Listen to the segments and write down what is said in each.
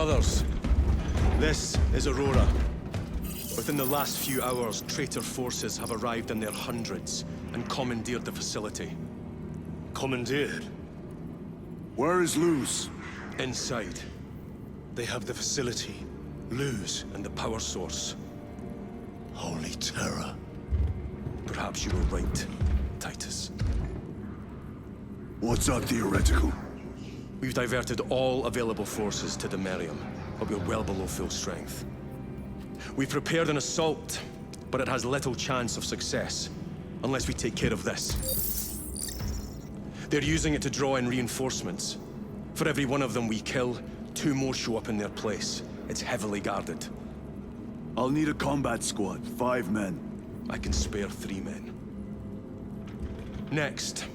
Brothers, this is Aurora. Within the last few hours, traitor forces have arrived in their hundreds and commandeered the facility. Commandeered? Where is Luz? Inside. They have the facility, Luz, and the power source. Holy terror. Perhaps you were right, Titus. What's up, theoretical? We've diverted all available forces to Demerium, but we're well below full strength. We've prepared an assault, but it has little chance of success, unless we take care of this. They're using it to draw in reinforcements. For every one of them we kill, 2 more show up in their place. It's heavily guarded. I'll need a combat squad, 5 men. I can spare 3 men. Next,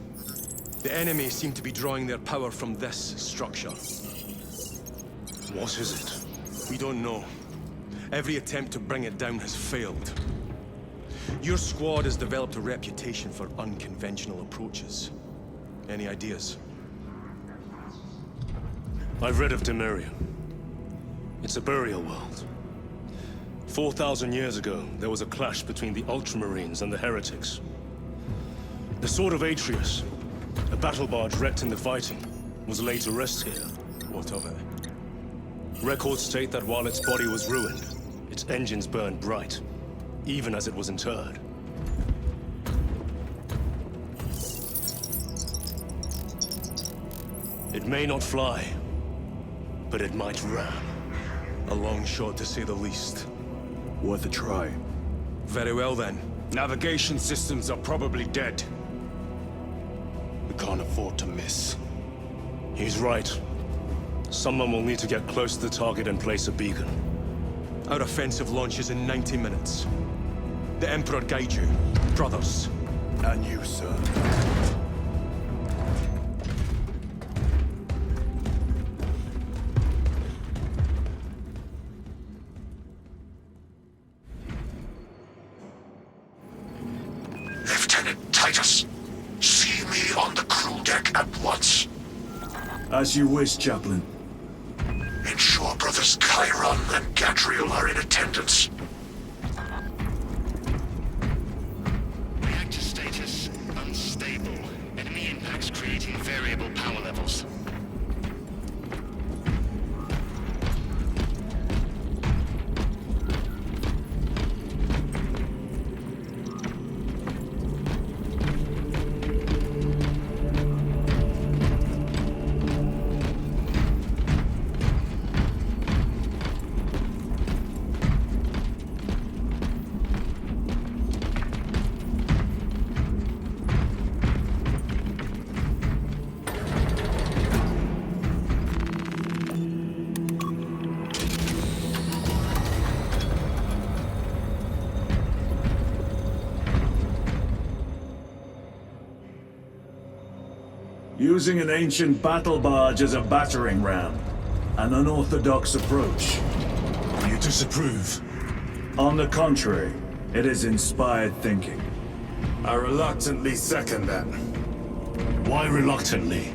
the enemy seem to be drawing their power from this structure. What is it? We don't know. Every attempt to bring it down has failed. Your squad has developed a reputation for unconventional approaches. Any ideas? I've read of Demerium. It's a burial world. 4,000 years ago, there was a clash between the Ultramarines and the Heretics. The Sword of Atreus, a battle barge wrecked in the fighting, was laid to rest here. What of it? Records state that while its body was ruined, its engines burned bright, even as it was interred. It may not fly, but it might ram. A long shot, to say the least. Worth a try. Very well, then. Navigation systems are probably dead. We can't afford to miss. He's right. Someone will need to get close to the target and place a beacon. Our offensive launches in 90 minutes. The Emperor guide you, brothers. And you, sir. Lieutenant Titus, see me on the crew deck at once. As you wish, Chaplain. Ensure brothers Chiron and Gatriel are in attendance. Reactor status unstable. Enemy impacts creating variable power levels. Using an ancient battle barge as a battering ram. An unorthodox approach. You disapprove? On the contrary, it is inspired thinking. I reluctantly second that. Why reluctantly?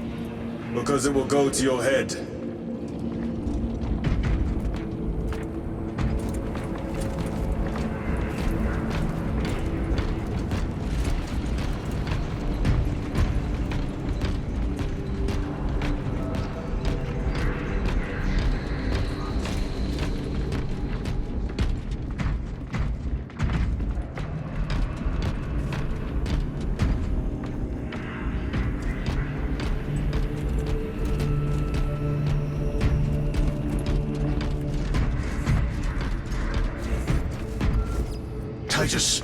Because it will go to your head. Titus,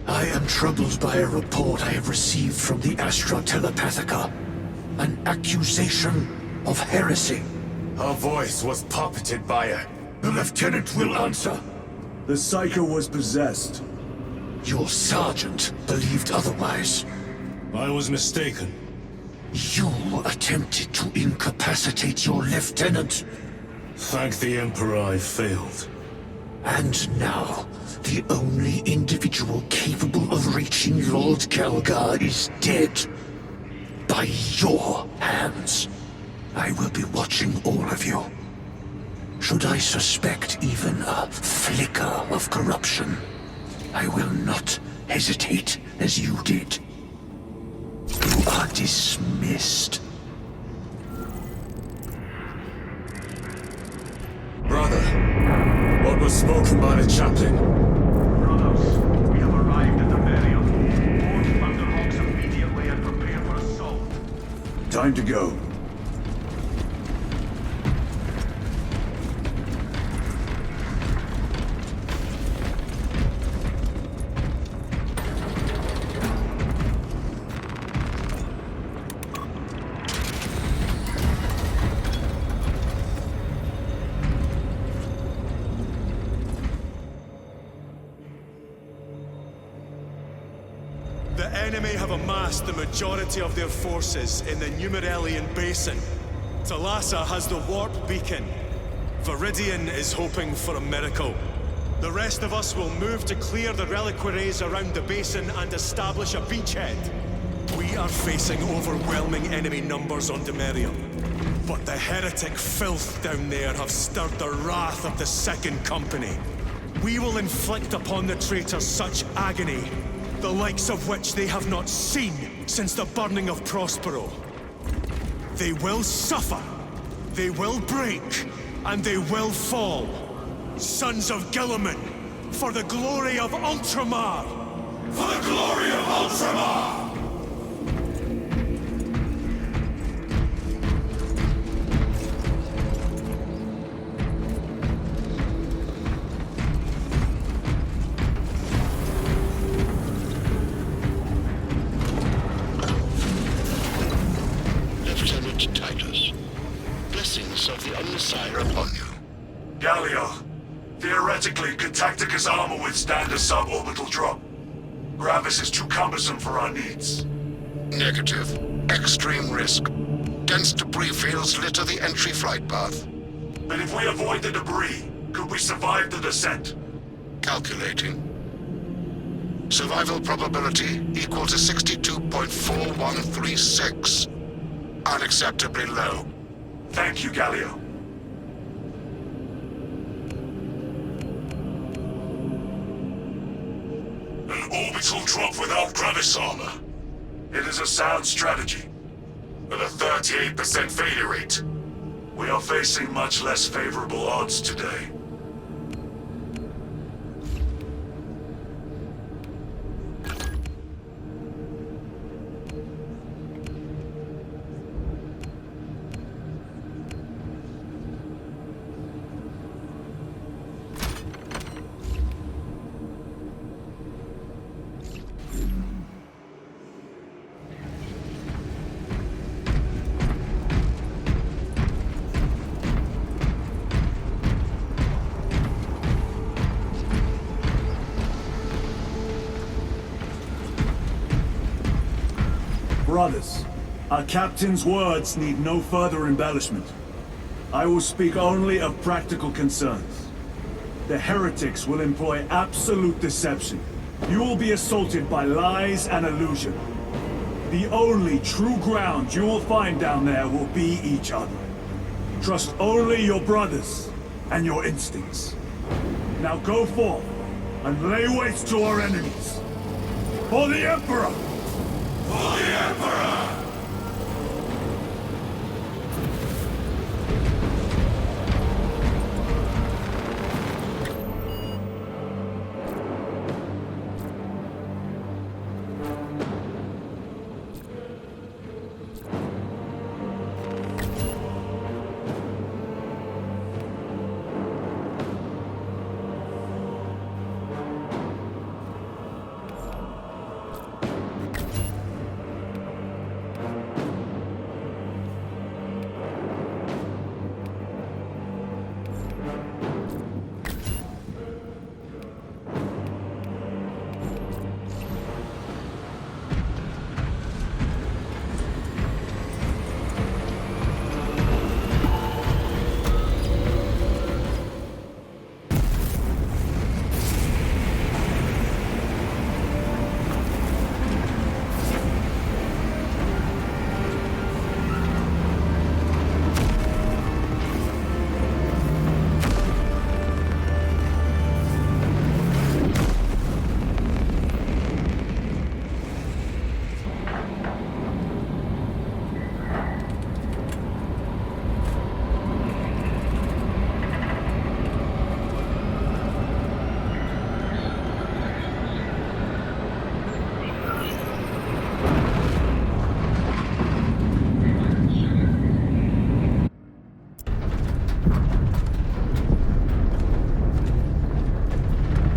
I am troubled by a report I have received from the Astra Telepathica. An accusation of heresy. Her voice was puppeted by her. The lieutenant will answer. The Psycho was possessed. Your sergeant believed otherwise. I was mistaken. You attempted to incapacitate your lieutenant. Thank the Emperor I failed. And now, the only individual capable of reaching Lord Kelgar is dead. By your hands. I will be watching all of you. Should I suspect even a flicker of corruption, I will not hesitate as you did. You are dismissed. Brother, what was spoken by the chaplain? Brothers, we have arrived at the Merium. Board Thunderhawks immediately and prepare for assault. Time to go. The enemy have amassed the majority of their forces in the Numerelian Basin. Talassa has the warp beacon. Viridian is hoping for a miracle. The rest of us will move to clear the reliquaries around the basin and establish a beachhead. We are facing overwhelming enemy numbers on Demerium. But the heretic filth down there have stirred the wrath of the Second Company. We will inflict upon the traitors such agony, the likes of which they have not seen since the burning of Prospero. They will suffer, they will break, and they will fall. Sons of Guilliman, for the glory of Ultramar! For the glory of Ultramar! Lieutenant Titus, blessings of the Omnissiah upon you. Galio, theoretically, could Tacticus armor withstand a suborbital drop? Gravis is too cumbersome for our needs. Negative. Extreme risk. Dense debris fields litter the entry flight path. But if we avoid the debris, could we survive the descent? Calculating. Survival probability equal to 62.4136. Unacceptably low. Thank you, Galio. An orbital drop without Gravis armor. It is a sound strategy. With a 38% failure rate, we are facing much less favorable odds today. Brothers, our captain's words need no further embellishment. I will speak only of practical concerns. The heretics will employ absolute deception. You will be assaulted by lies and illusion. The only true ground you will find down there will be each other. Trust only your brothers and your instincts. Now go forth and lay waste to our enemies. For the Emperor! For the Emperor!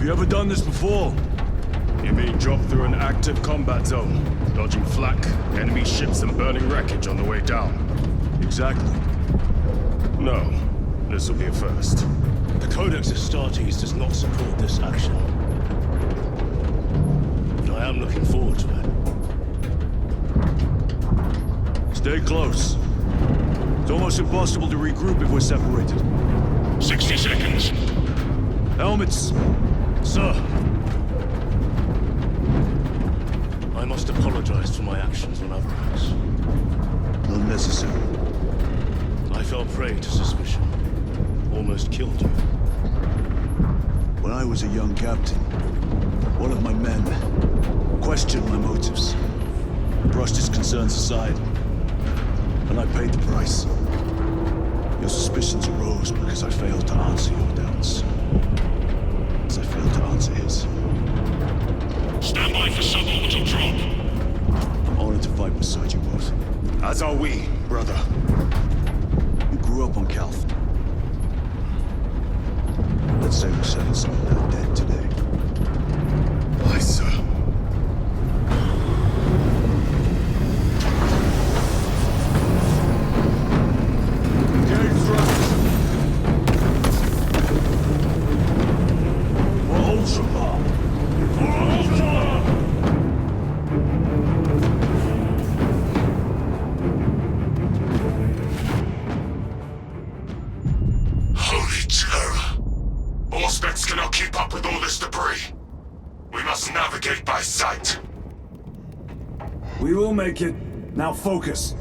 you ever done this before? You mean drop through an active combat zone, dodging flak, enemy ships and burning wreckage on the way down? Exactly. No. This will be a first. The Codex Astartes does not support this action. But I am looking forward to it. Stay close. It's almost impossible to regroup if we're separated. 60 seconds. Helmets! Sir! I must apologize for my actions on Avarax. Unnecessary. I fell prey to suspicion. Almost killed you. When I was a young captain, one of my men questioned my motives, brushed his concerns aside, and I paid the price. Your suspicions arose because I failed to answer your doubts. As I failed to answer his. Stand by for suborbital drop. I'm honored to fight beside you both. As are we, brother. You grew up on Calth. Let's say we're setting some of that dead today. Aye, sir. Holy terror. Auspex cannot keep up with all this debris. We must navigate by sight. We will make it. Now focus.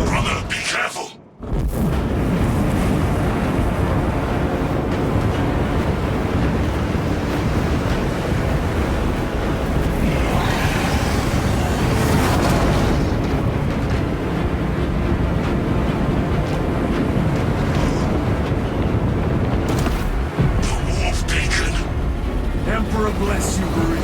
Brother, be careful. The Wolf Beacon. Emperor bless you, Marine.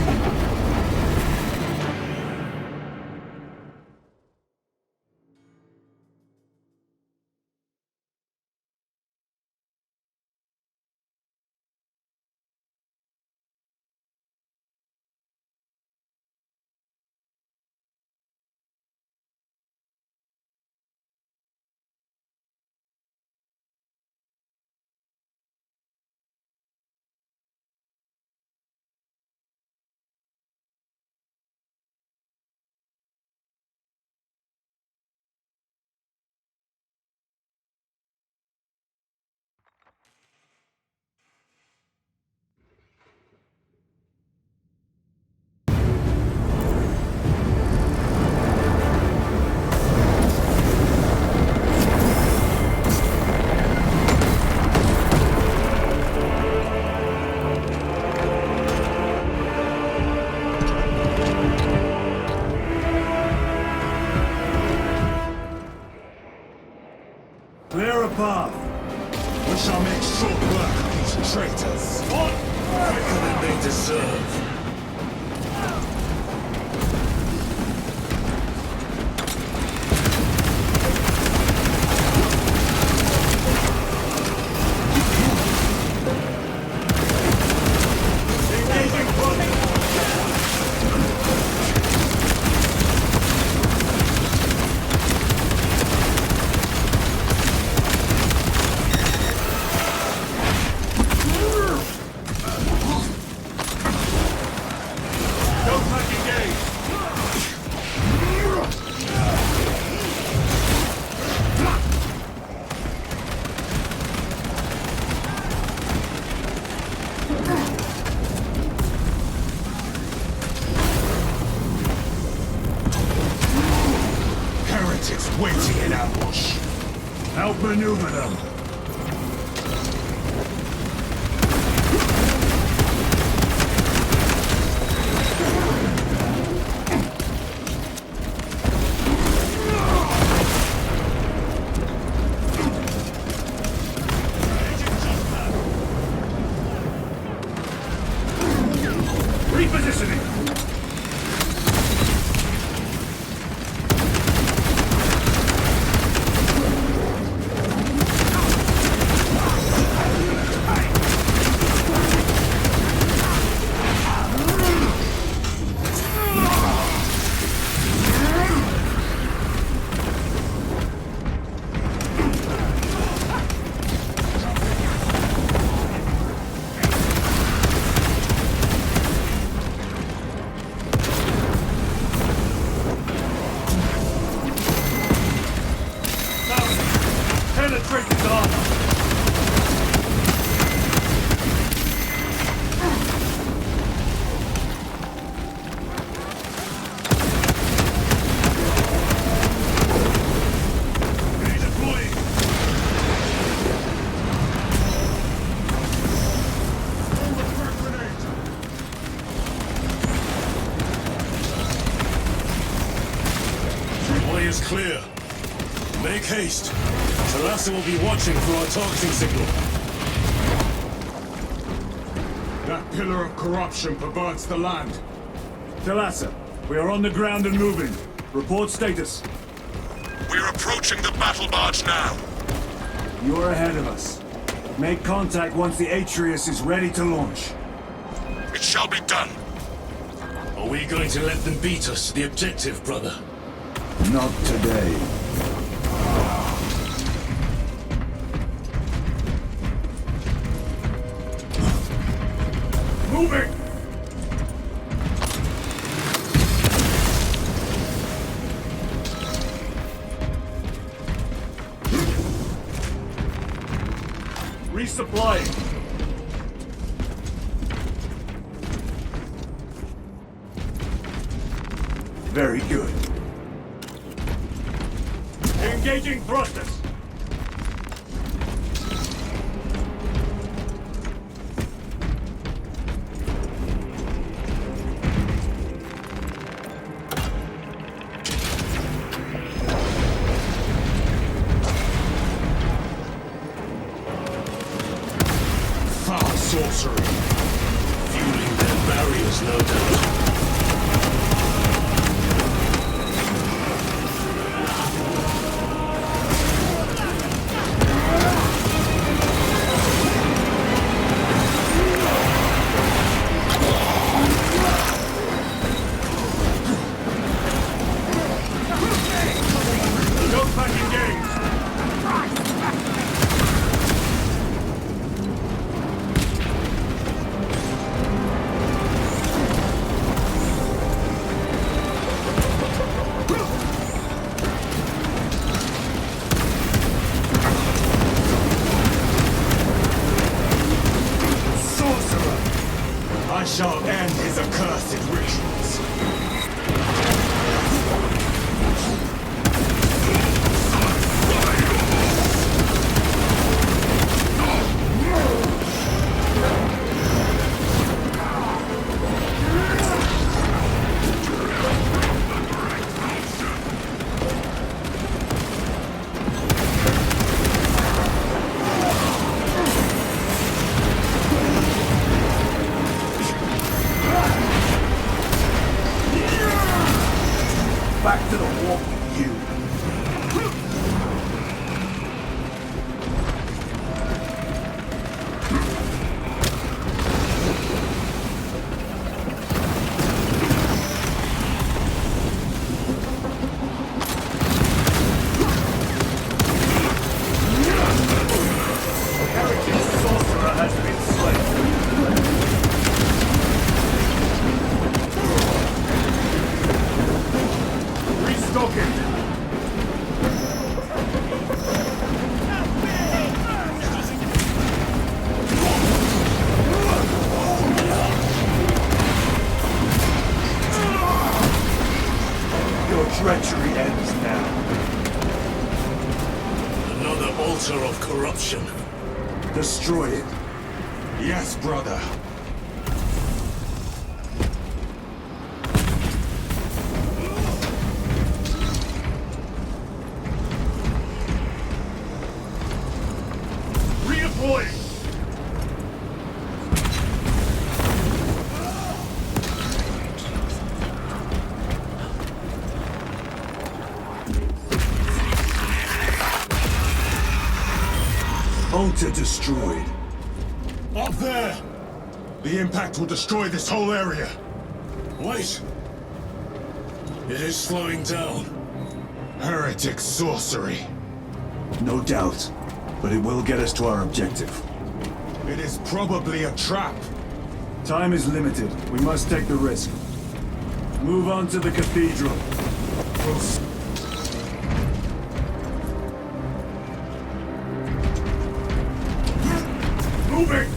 Clear a path. We shall make short work of these traitors. What? Quicker than they deserve. Heretics waiting in ambush. Outmaneuver them. is clear. Make haste. Thalassa will be watching for our targeting signal. That pillar of corruption perverts the land. Thalassa, we are on the ground and moving. Report status. We're approaching the battle barge now. You're ahead of us. Make contact once the Atreus is ready to launch. It shall be done. Are we going to let them beat us to the objective, brother? Not today. Moving! Resupplying. Very good. Engaging thrusters. Foul sorcery. Fueling their barriers, no doubt. Don't back engage. Sorcerer! I shall end his accursed rituals. Back to the walk with you. Heretic sorcerer has been slain. Restocking. Your treachery ends now. Another altar of corruption. Destroy it. Yes, brother. Redeploying. Altar destroyed. Up there! The impact will destroy this whole area. Wait! It is slowing down. Heretic sorcery. No doubt, but it will get us to our objective. It is probably a trap. Time is limited. We must take the risk. Move on to the cathedral. Moving!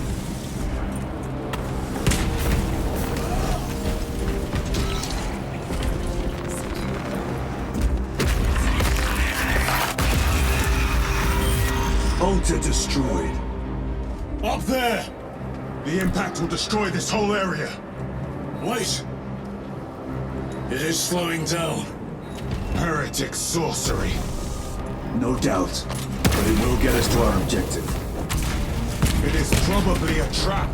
Altar destroyed. Up there! The impact will destroy this whole area. Wait! It is slowing down. Heretic sorcery. No doubt. But it will get us to our objective. It is probably a trap.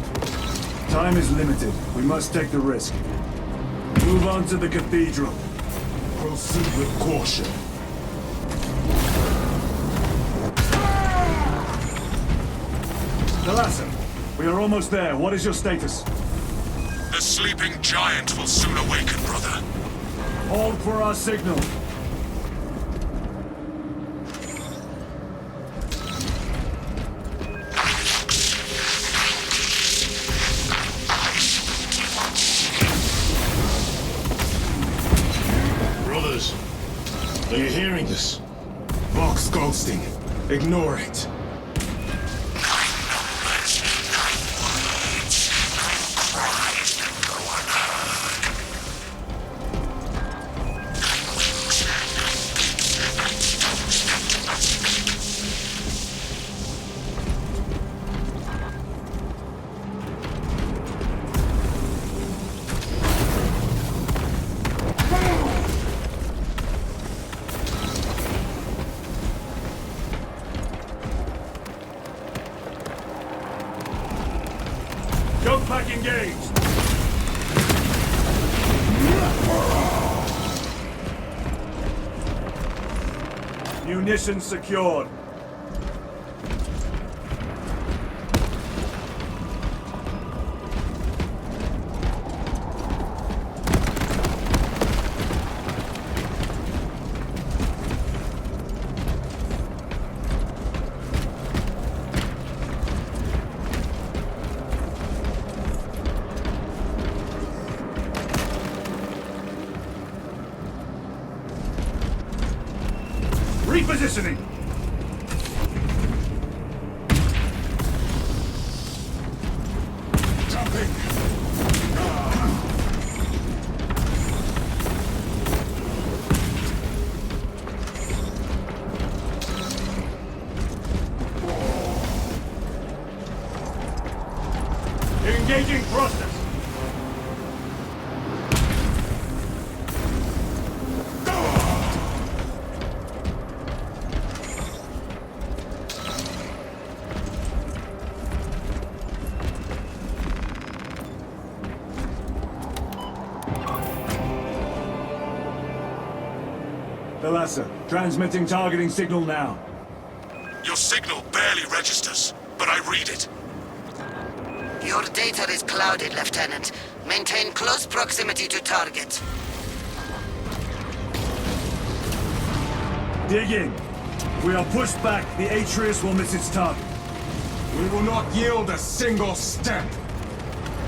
Time is limited. We must take the risk. Move on to the cathedral. Proceed with caution. Thalassa, we are almost there. What is your status? The sleeping giant will soon awaken, brother. Hold for our signal. Brothers, are you hearing this? Vox ghosting. Ignore it. Jump pack engaged. Munitions secured. Repositioning! Jumping! Engaging thrusters! Thalassa, transmitting targeting signal now. Your signal barely registers, but I read it. Your data is clouded, Lieutenant. Maintain close proximity to target. Dig in. If we are pushed back, the Atreus will miss its target. We will not yield a single step.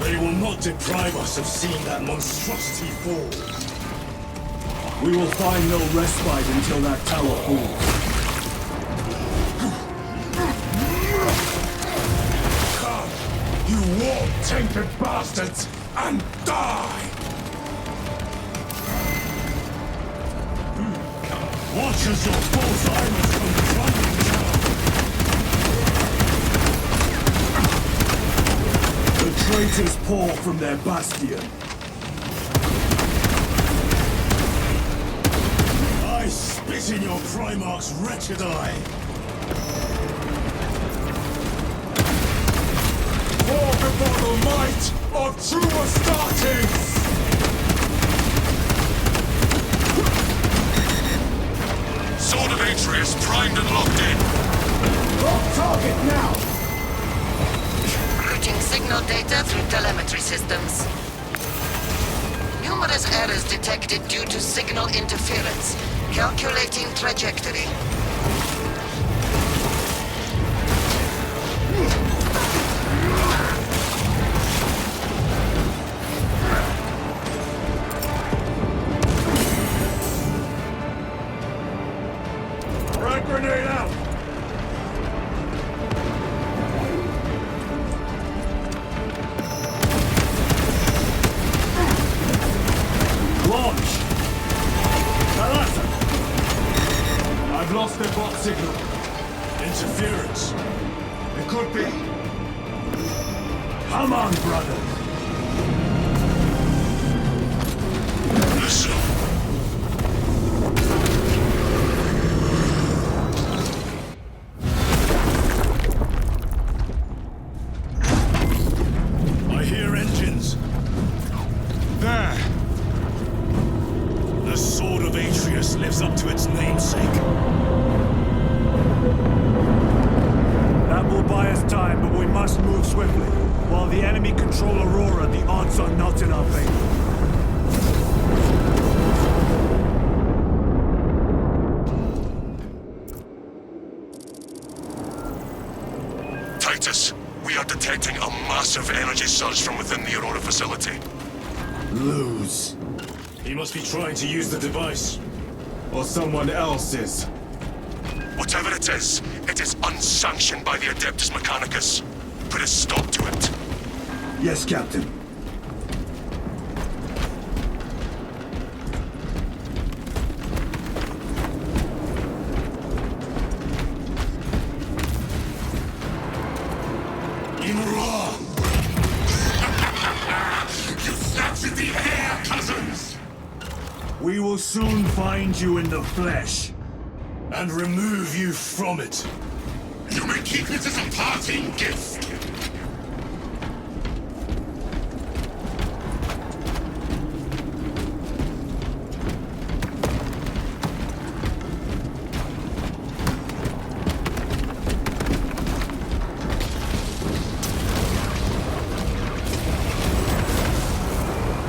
They will not deprive us of seeing that monstrosity fall. We will find no respite until that tower falls. Come, you warp-tainted bastards, and die! Watch as your false armors come crumbling down! The traitors pour from their bastion. I spit in your Primarch's wretched eye! For the might of true Astartes! Sword of Atreus primed and locked in. Lock target now! Routing signal data through telemetry systems. Numerous errors detected due to signal interference. Calculating trajectory. Frag grenade out! Launch! Thalassa! I've lost their bot signal. Interference. It could be. Come on, brother! Listen. lives up to its namesake. That will buy us time, but we must move swiftly. While the enemy control Aurora, the odds are not in our favor. Titus, we are detecting a massive energy surge from within the Aurora facility. Lose. He must be trying to use the device. Or someone else is. Whatever it is unsanctioned by the Adeptus Mechanicus. Put a stop to it. Yes, Captain. We will soon find you in the flesh. And remove you from it. You may keep it as a parting gift.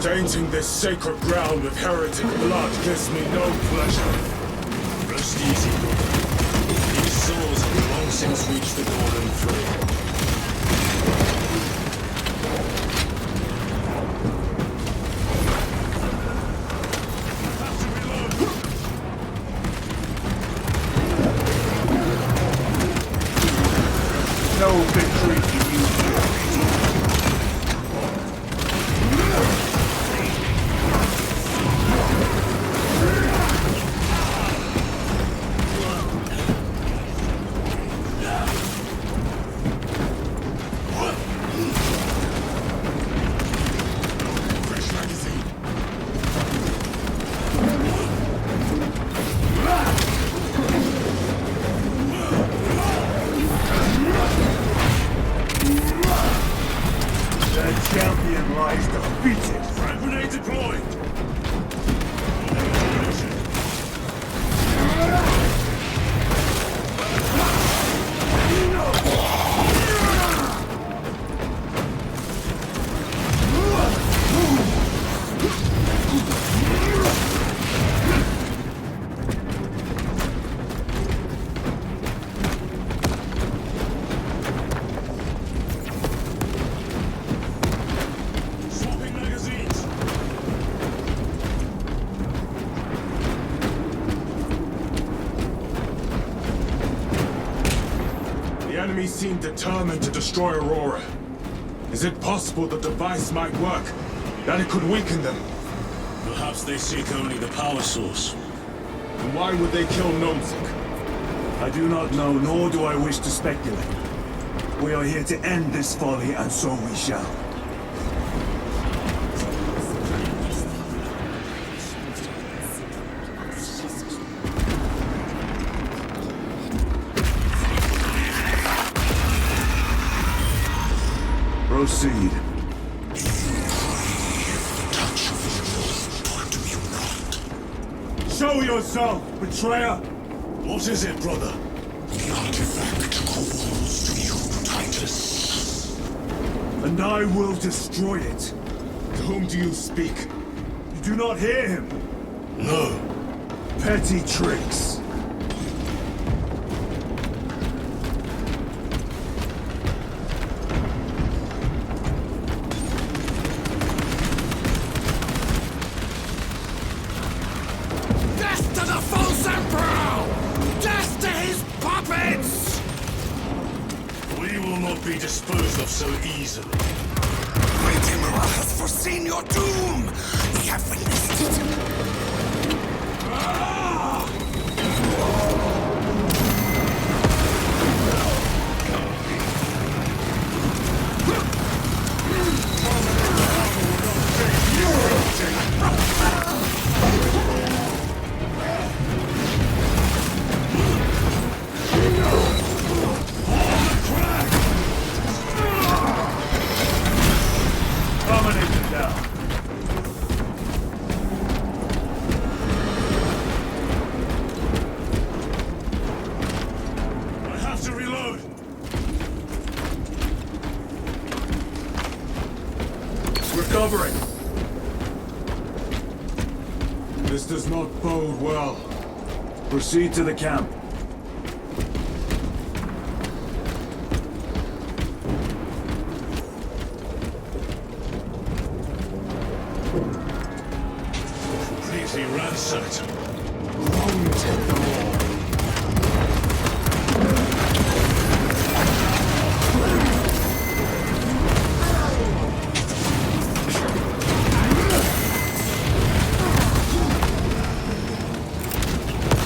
Tainting this sacred ground with heretic blood gives me no pleasure. Rest easy, brother. These souls have long since reached the Golden Throne. No victory for you here. Champion lies defeated. Frag grenade deployed! The enemy seem determined to destroy Aurora. Is it possible the device might work? That it could weaken them? Perhaps they seek only the power source. And why would they kill Nozick? I do not know, nor do I wish to speculate. We are here to end this folly, and so we shall. Proceed. Show yourself, betrayer! What is it, brother? The artifact calls to you, Titus. And I will destroy it. To whom do you speak? You do not hear him. No. Petty tricks. Death to the false emperor! Death to his puppets! We will not be disposed of so easily. Great Emperor has foreseen your doom! We have witnessed it! Dominate down. covering! This does not bode well. Proceed to the camp. Completely ransacked.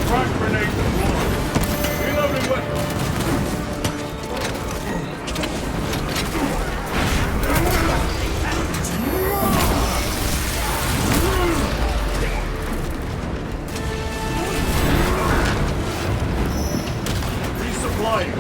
Frag grenade deployed. Reloading weapon. Resupplying.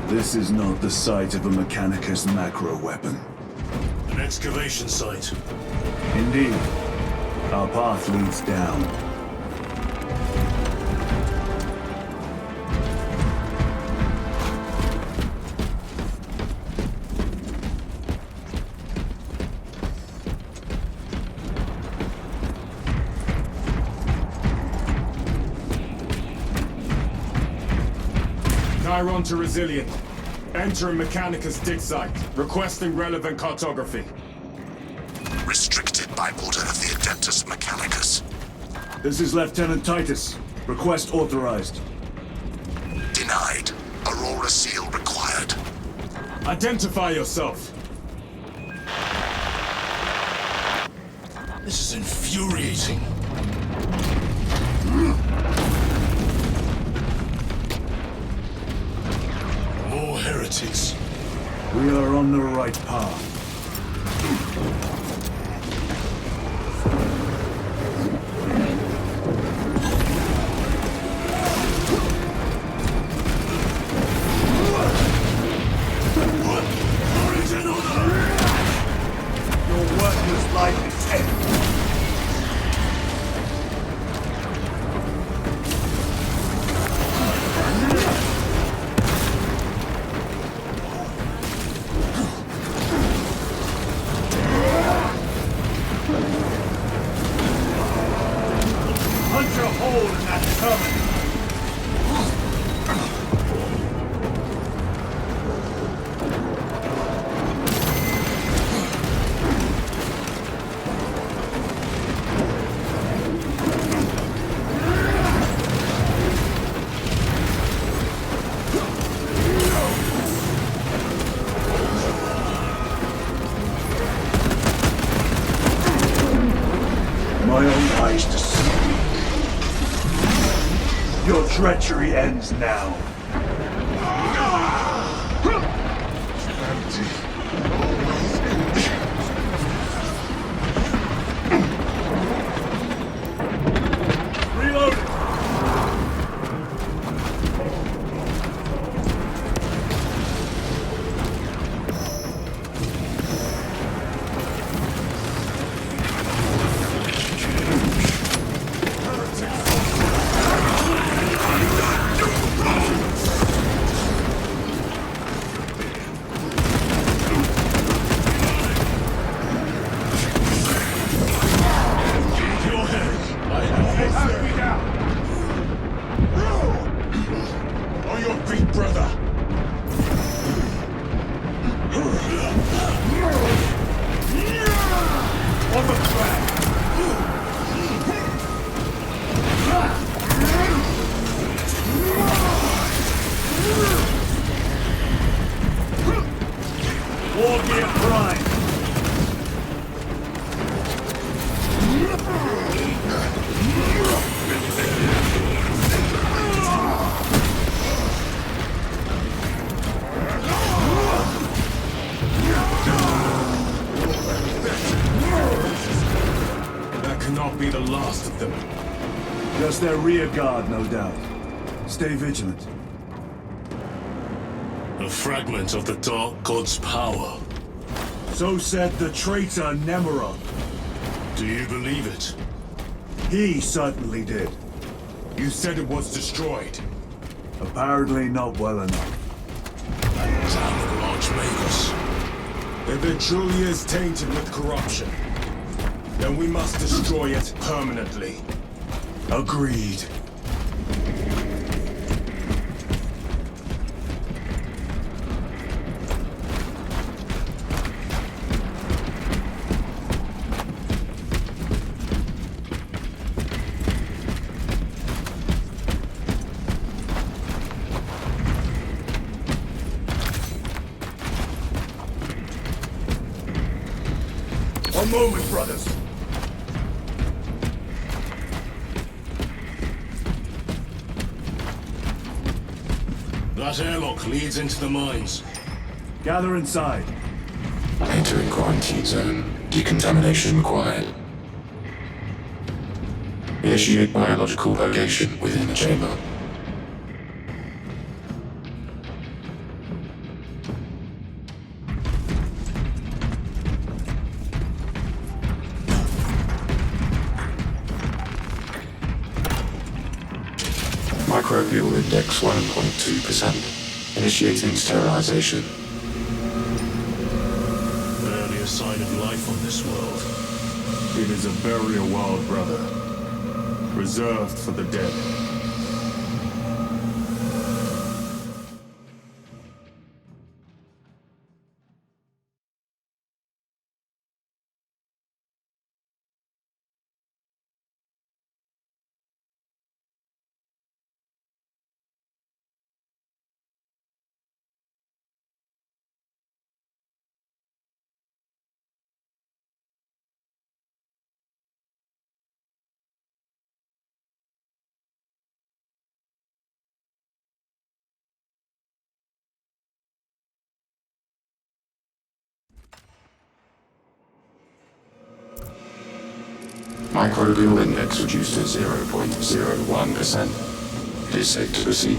This is not the site of a Mechanicus macro weapon. An excavation site. Indeed. Our path leads down. Chiron to Resilient. Entering Mechanicus dig site. Requesting relevant cartography. Restricted by order of the Adeptus Mechanicus. This is Lieutenant Titus. Request authorized. Denied. Aurora seal required. Identify yourself. This is infuriating. More heretics. We are on the right path. Your work was like intent. Punch a hole in that terminal. My own eyes deceive me. Your treachery ends now. Reload! On your feet, brother. On the track. War gear prime. That cannot be the last of them. Just their rear guard, no doubt. Stay vigilant. A fragment of the Dark God's power. So said the traitor Nemeron. Do you believe it? He certainly did. You said it was destroyed. Apparently not well enough. Damn Archmagus. If it truly is tainted with corruption, then we must destroy it permanently. Agreed. One moment, brothers. That airlock leads into the mines. Gather inside. Entering quarantine zone. Decontamination required. Initiate biological purgation within the chamber. Microbial index 1.2%. Initiating sterilization. Barely a sign of life on this world. It is a burial world, brother. Reserved for the dead. Microbial index reduced to 0.01%. It is safe to proceed.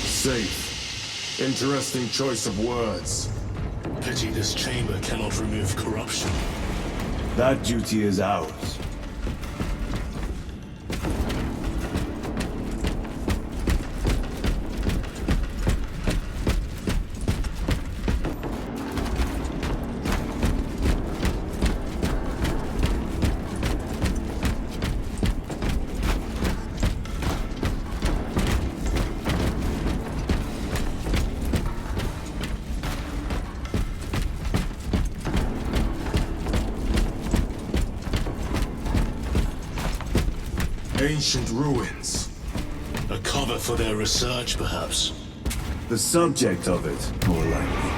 Safe. Interesting choice of words. Pity this chamber cannot remove corruption. That duty is ours. Ancient ruins. A cover for their research, perhaps. The subject of it, more likely.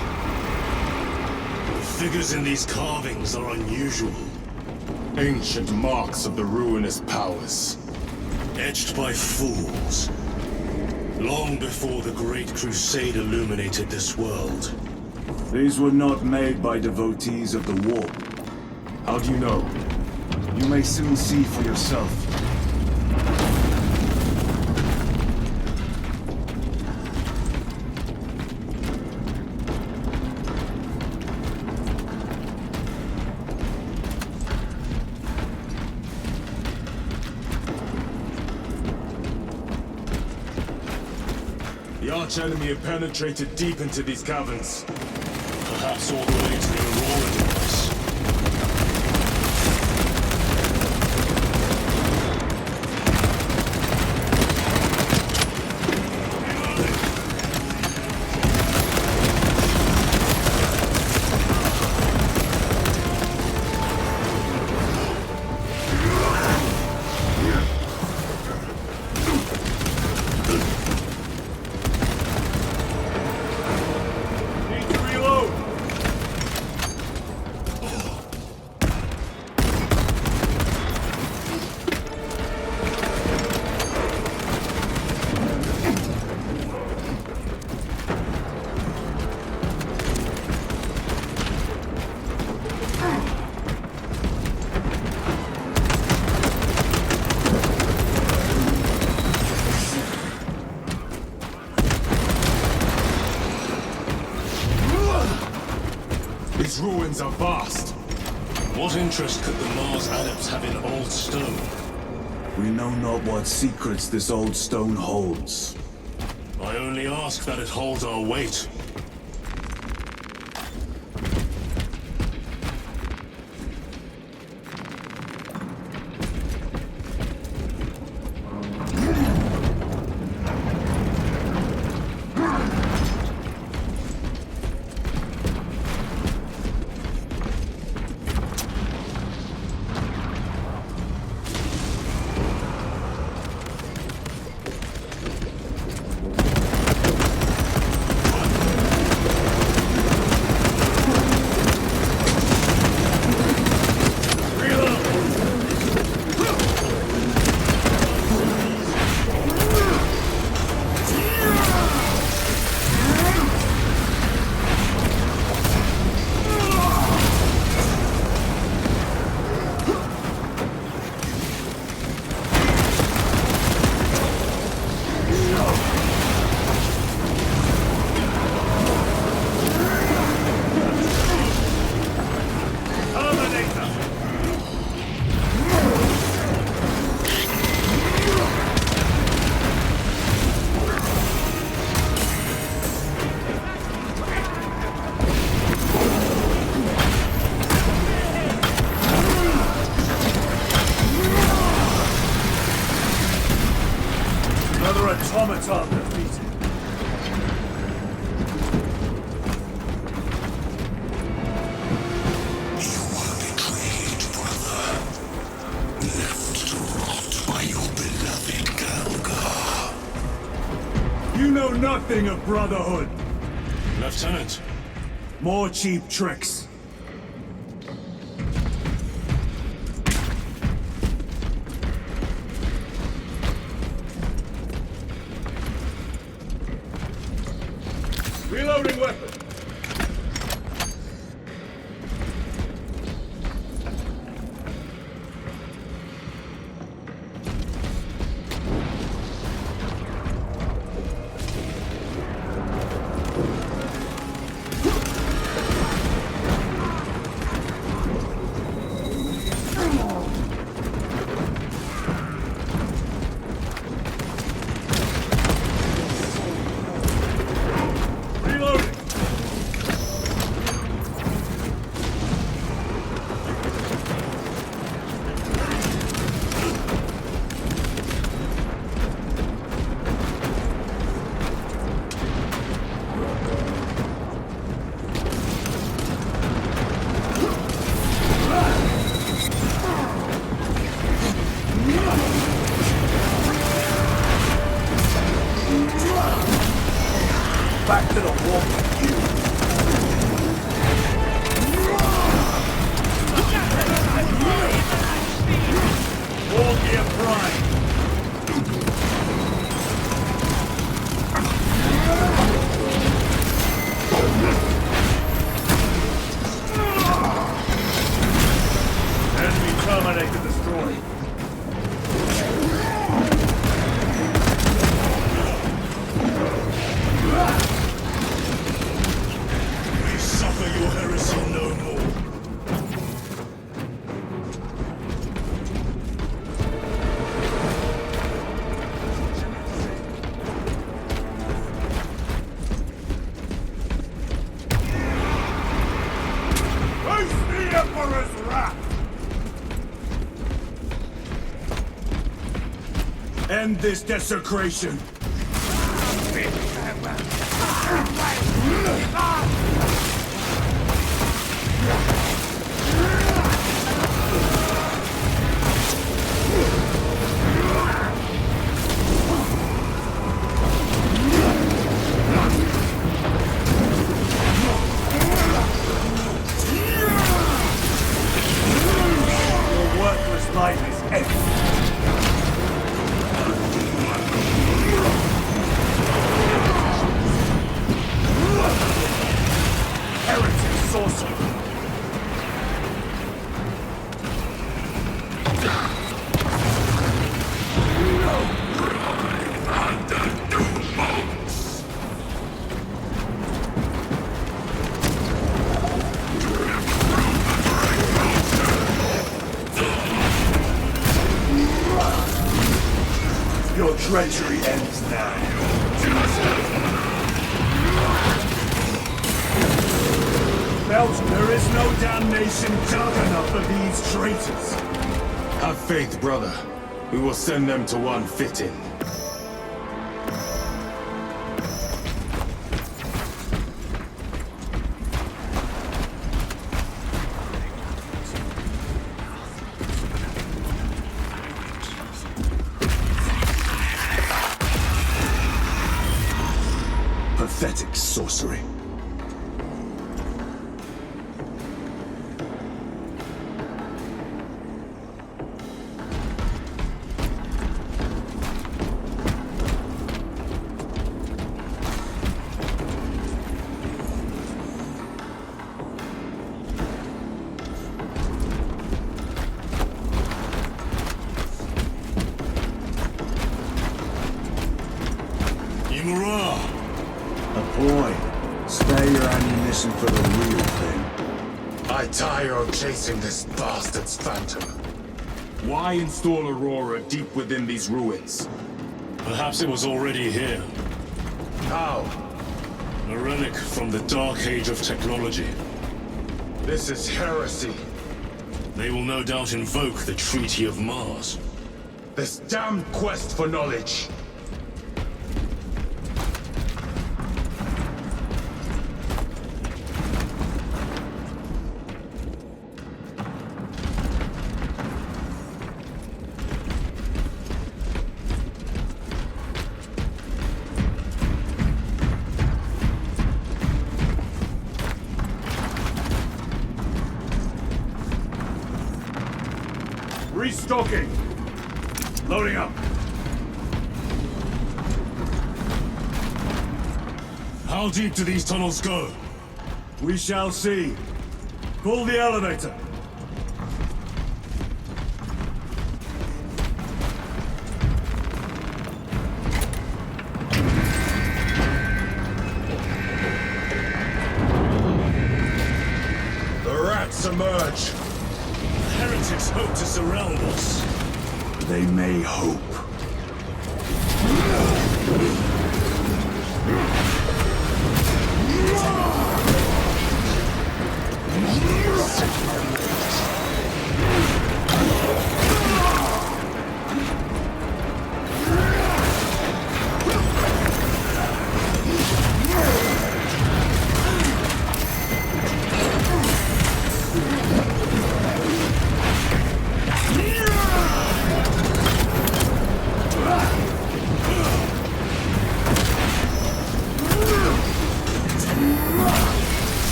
The figures in these carvings are unusual. Ancient marks of the ruinous powers. Etched by fools. Long before the Great Crusade illuminated this world. These were not made by devotees of the war. How do you know? You may soon see for yourself. The arch-enemy have penetrated deep into these caverns. Perhaps all the way to the Aurora device. These ruins are vast. What interest could the Mars adepts have in old stone? We know not what secrets this old stone holds. I only ask that it holds our weight. Another automaton defeated. You are betrayed, brother. Left to rot by your beloved Galgar. You know nothing of brotherhood. Lieutenant, More cheap tricks. Reloading weapon. Back to the wall. War Gear Prime. Enemy Terminator destroyed. we suffer your heresy no more. Face the Emperor's wrath! End this desecration! Your worthless life is empty! Heretic sorcerer! treachery ends now. Belgium, there is no damnation dark enough for these traitors. Have faith, brother. We will send them to one fitting. Pathetic sorcery. Boy, spare your ammunition for the real thing. I tire of chasing this bastard's phantom. Why install Aurora deep within these ruins? Perhaps it was already here. How? A relic from the Dark Age of technology. This is heresy. They will no doubt invoke the Treaty of Mars. This damned quest for knowledge. Restocking. Loading up. How deep do these tunnels go? We shall see. Pull the elevator. The rats emerge. Heretics hope to surround us. They may hope.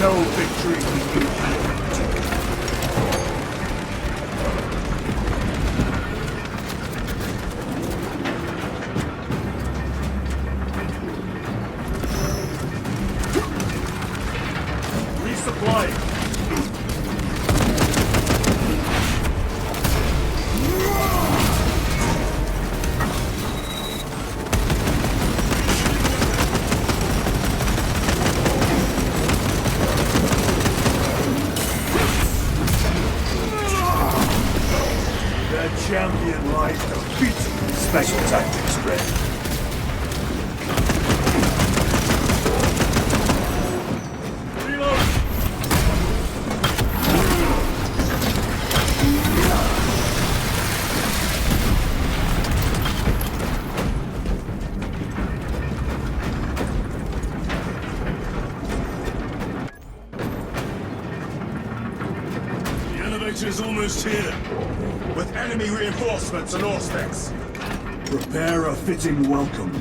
No victory. Resupply. Champion lies defeated. Special tactics ready. Reload. The elevator is almost here. With enemy reinforcements and Auspex. Prepare a fitting welcome.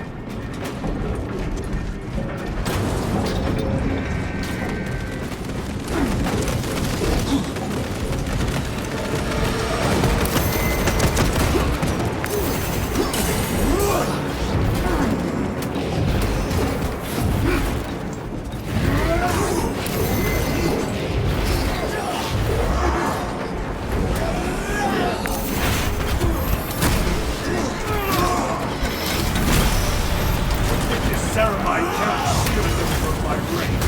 ceramite cannot shield them from my range.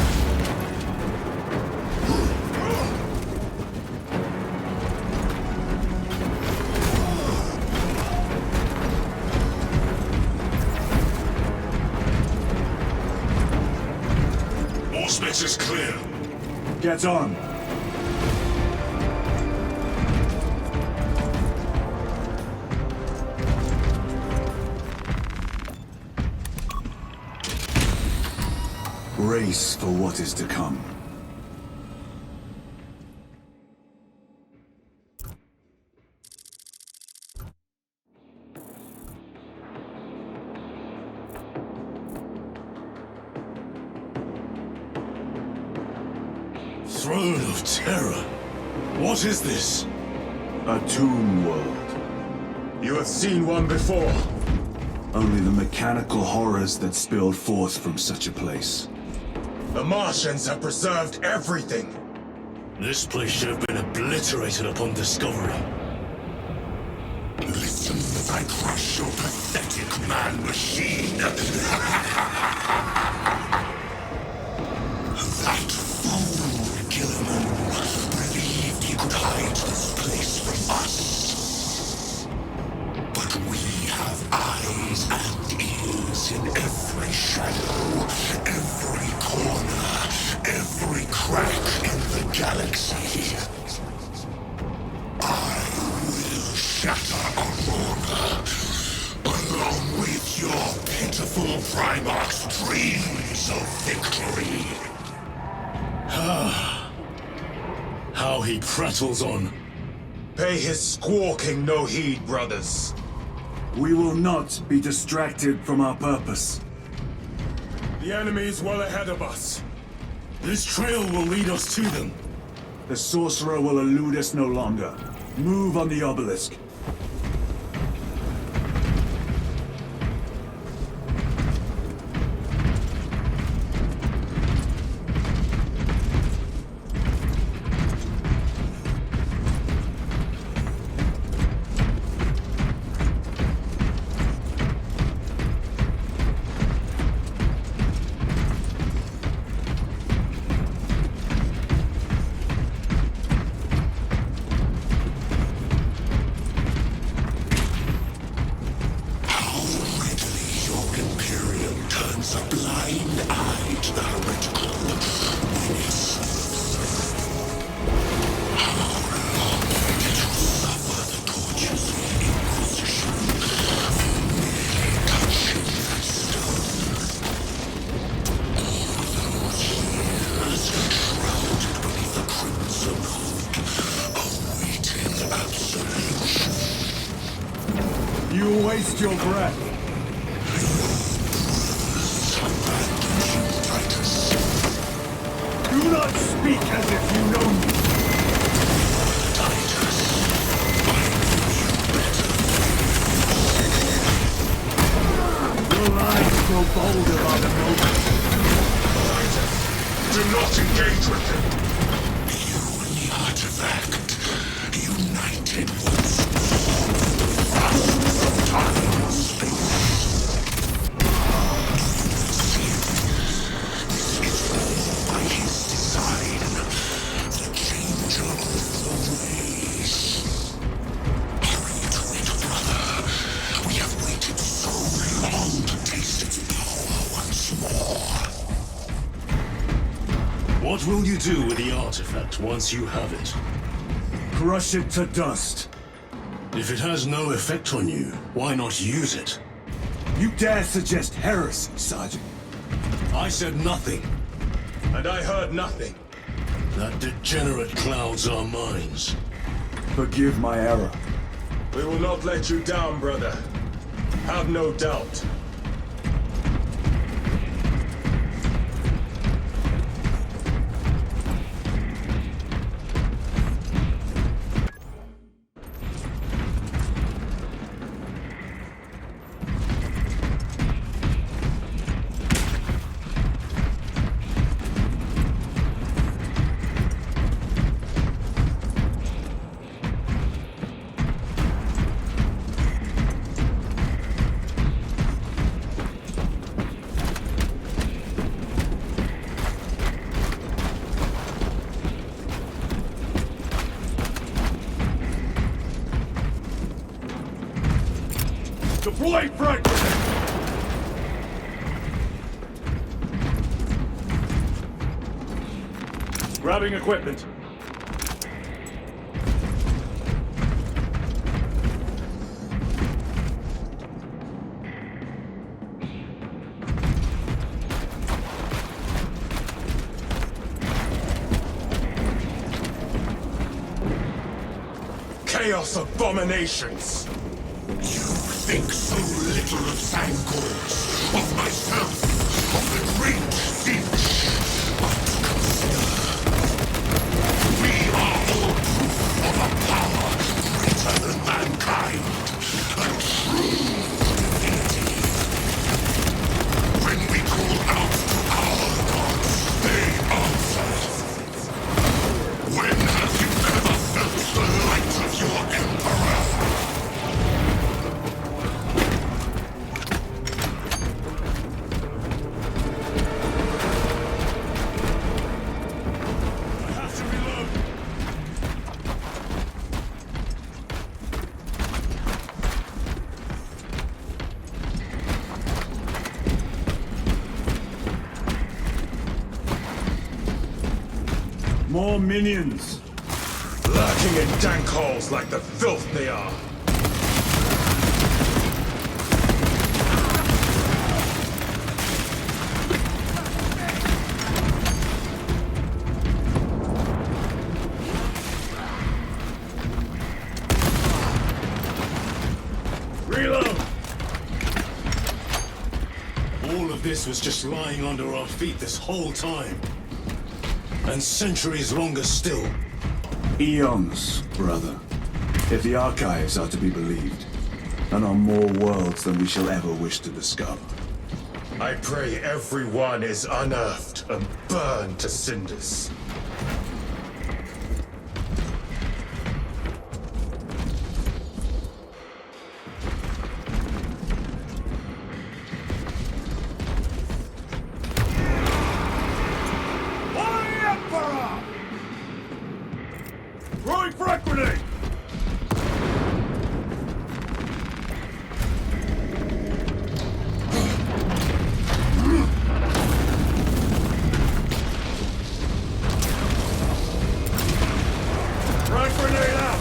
Auspex is clear. Get on. Brace for what is to come. Throne of Terror? What is this? A tomb world. You have seen one before. Only the mechanical horrors that spilled forth from such a place. The Martians have preserved everything. This place should have been obliterated upon discovery. Listen as I crush your pathetic man-machine. That fool, Gilliman, believed he could hide this place from us. But we have eyes and ears in every shadow, every corner, every crack in the galaxy. I will shatter Aurora, along with your pitiful Primarch's dreams of victory. How he prattles on. Pay his squawking no heed, brothers. We will not be distracted from our purpose. The enemy is well ahead of us. This trail will lead us to them. The sorcerer will elude us no longer. Move on the obelisk. You waste your breath. Do not speak as if you know me. Your lies grow bolder by the moment. Do not engage with him. You and the artifact, united once more. Thrust of time and space. This is all by his design. The changer of the ways. Hurry to it, brother. We have waited so long to taste its power once more. What will you do with the artifact once you have it? Crush it to dust. If it has no effect on you, why not use it? You dare suggest heresy, Sergeant? I said nothing. And I heard nothing. That degenerate clouds our minds. Forgive my error. We will not let you down, brother. Have no doubt. Deploy frag grenade! Grabbing equipment. Chaos abominations! You think so little of Sangors, of myself, of the great Finch. But consider, we are all proof of a power greater than mankind, a true divinity. When we call out to our gods, they answer. When have you ever felt the light of your Emperor? More minions. Lurking in dank holes like the filth they are. Reload! All of this was just lying under our feet this whole time. And centuries longer still. Eons, brother. If the archives are to be believed. And on more worlds than we shall ever wish to discover. I pray everyone is unearthed and burned to cinders. Throwing frag grenade! Frag grenade out!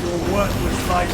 Your worthless life.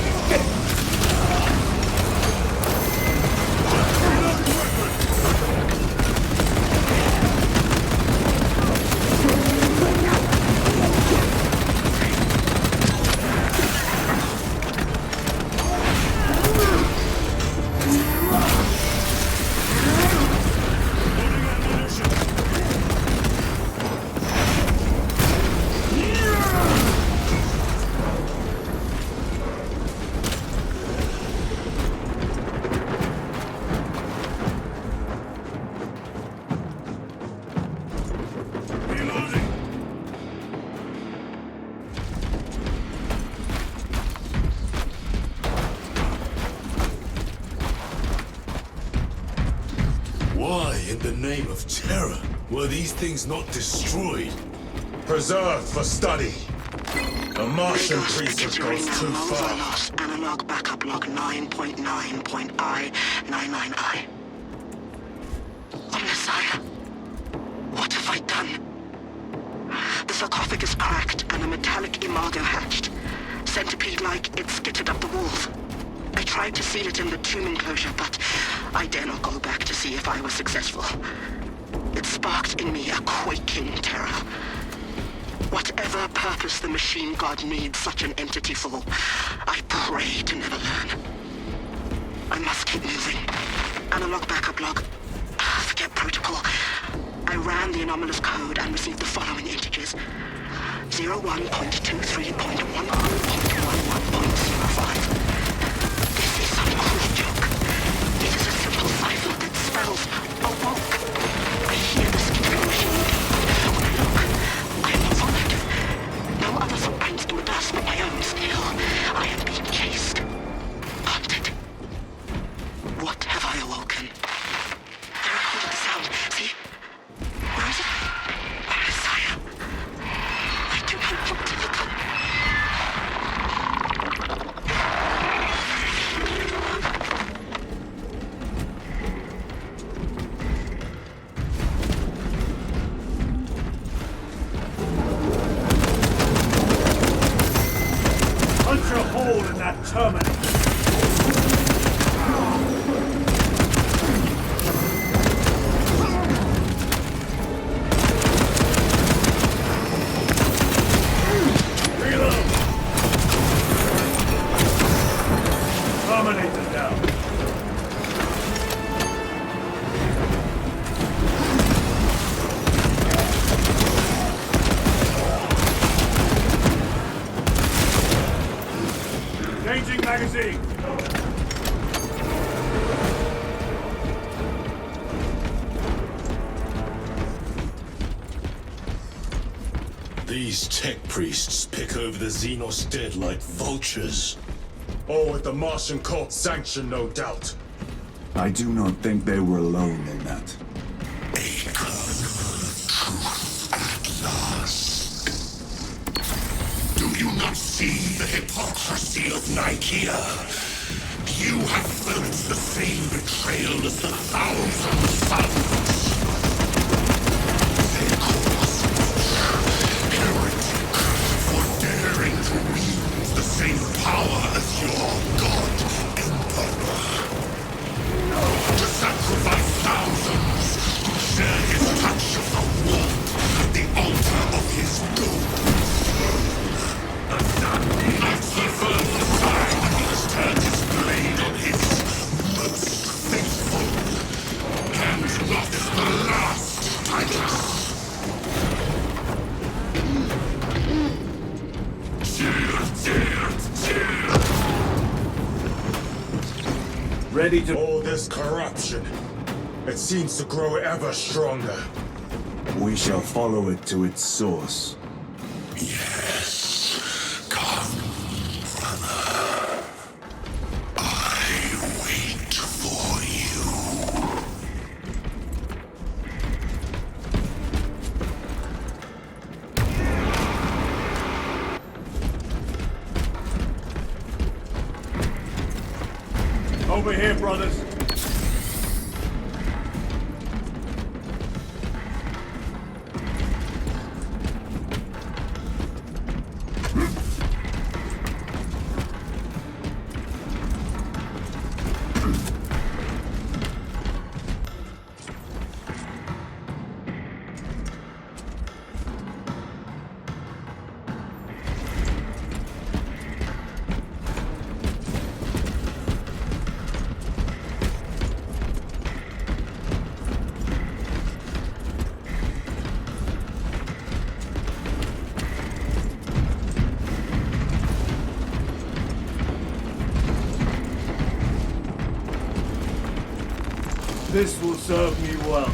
Why, in the name of terror, were these things not destroyed? Preserved for study. A Martian priest has gone too far. Lost analog backup log 9.9.I99I. Messiah, what have I done? The sarcophagus cracked and a metallic imago hatched. Centipede-like, it skittered up the walls. I tried to seal it in the tomb enclosure, but I dare not go back to see if I was successful. It sparked in me a quaking terror. Whatever purpose the machine god needs such an entity for, I pray to never learn. I must keep moving. Analog backup log. Forget protocol. I ran the anomalous code and received the following integers. 01.23.11.11.05. This is some cruel joke. It is a simple cipher that spells awoke. I hear the skittering machine. When I look, I am not followed. No other footprints in the dust but my own still. I am being chased. Hunted. What have I awoken? I recorded the sound. hole in that terminal. Reload! Terminator down. Changing magazine. These tech priests pick over the Xenos dead like vultures. All with the Martian cult's sanction, no doubt. I do not think they were alone in that. Do you not see the hypocrisy of Nicaea? You have felt the same betrayal as the thousand suns. They call us heretic for daring to wield the same power as your god, Emperor. To sacrifice thousands to share his touch of the warmth at the altar of his golden throne. Not the first time he has turned his blade on his most faithful, and not the last, Titus. Ready to... All this corruption, it seems to grow ever stronger. We shall follow it to its source. Yes, come, brother. I wait for you. Over here, brothers. This will serve me well.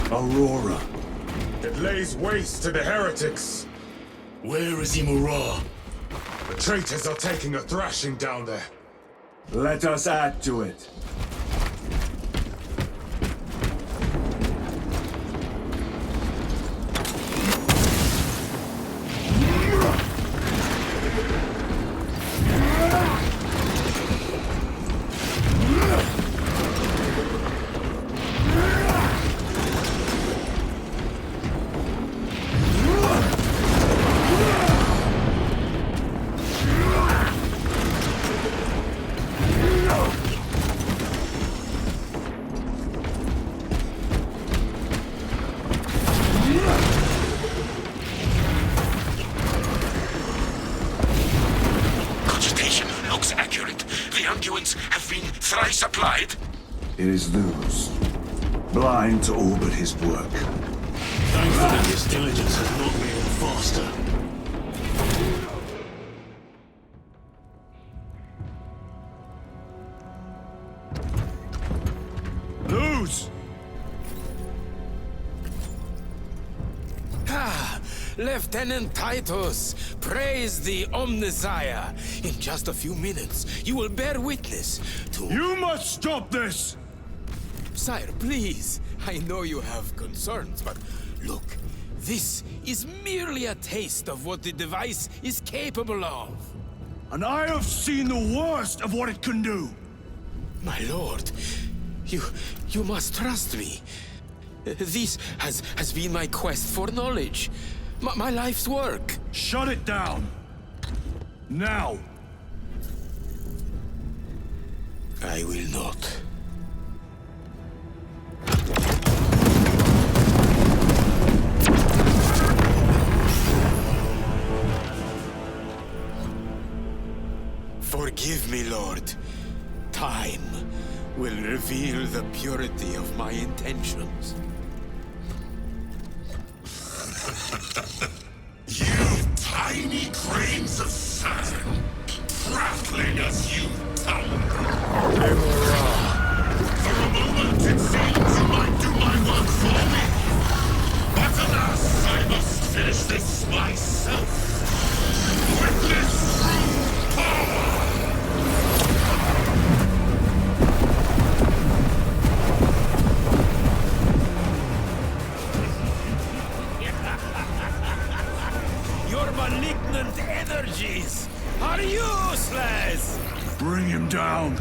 Aurora. It lays waste to the heretics. Where is Imura? The traitors are taking a thrashing down there. Let us add to it. Thrice applied? It is Luz. Blind to all but his work. Thankfully, his diligence has not made him faster. Luz! Lieutenant Titus, praise the Omnissiah. In just a few minutes, you will bear witness to... You must stop this! Sire, please. I know you have concerns, but look, this is merely a taste of what the device is capable of. And I have seen the worst of what it can do! My lord, you must trust me. This has been my quest for knowledge. My life's work. Shut it down! Now! I will not. Forgive me, Lord. Time will reveal the purity of my intentions. You tiny grains of sand, prattling as you tumble. For a moment it seems you might do my work for me. But alas, I must finish this myself. Witness true power! Your malignant energies are useless! Bring him down!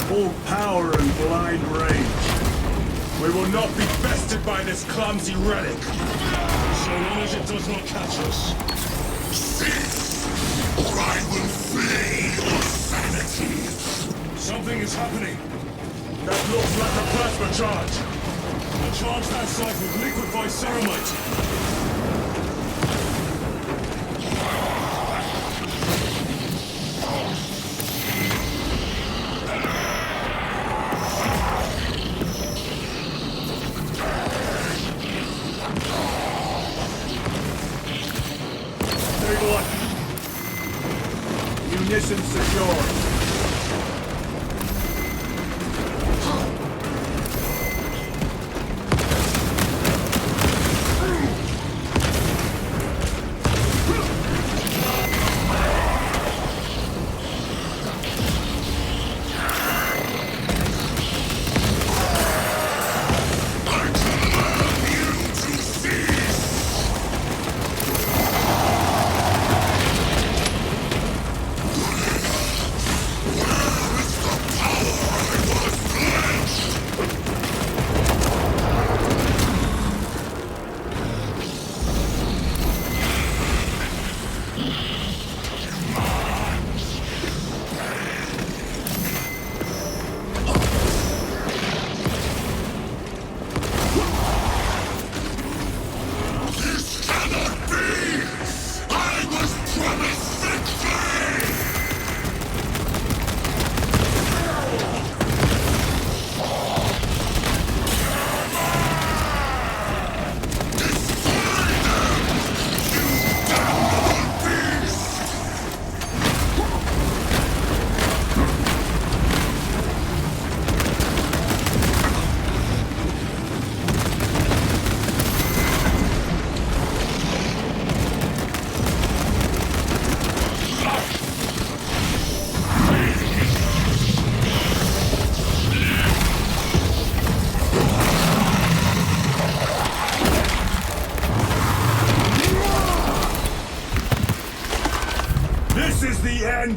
Full power and blind rage. We will not be bested by this clumsy relic. So long as it does not catch us. Cease, or I will flay your sanity. Something is happening. That looks like a plasma charge. A charge that size with liquefied ceramite. Munitions secured.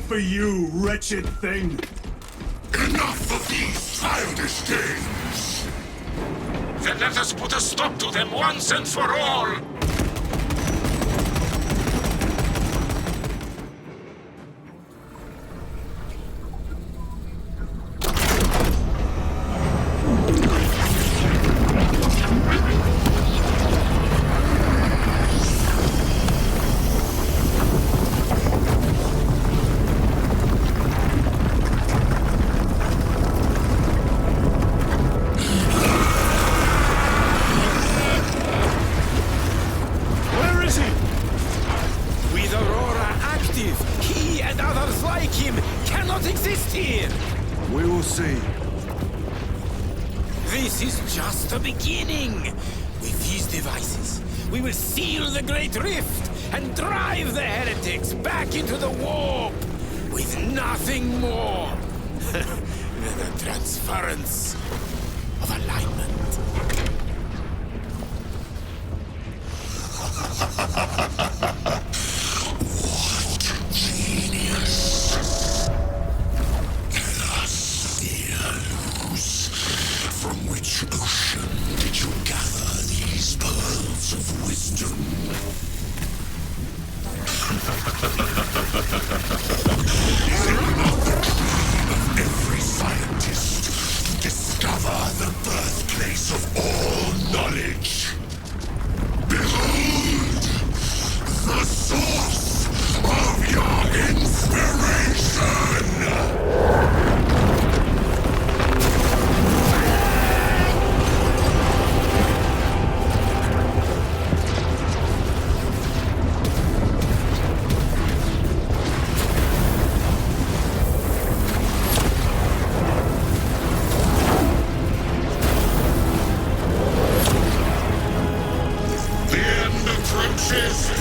For you, wretched thing! Enough of these childish games! Then let us put a stop to them once and for all! beginning. With these devices, we will seal the Great Rift and drive the heretics back into the warp with nothing more than a transference of alignment. What genius! From which ocean did you gather these pearls of wisdom? Is it not the dream of every scientist to discover the birthplace of all knowledge? Behold, the source of your inspiration!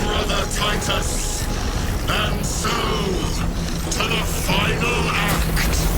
Brother Titus, and so to the final act.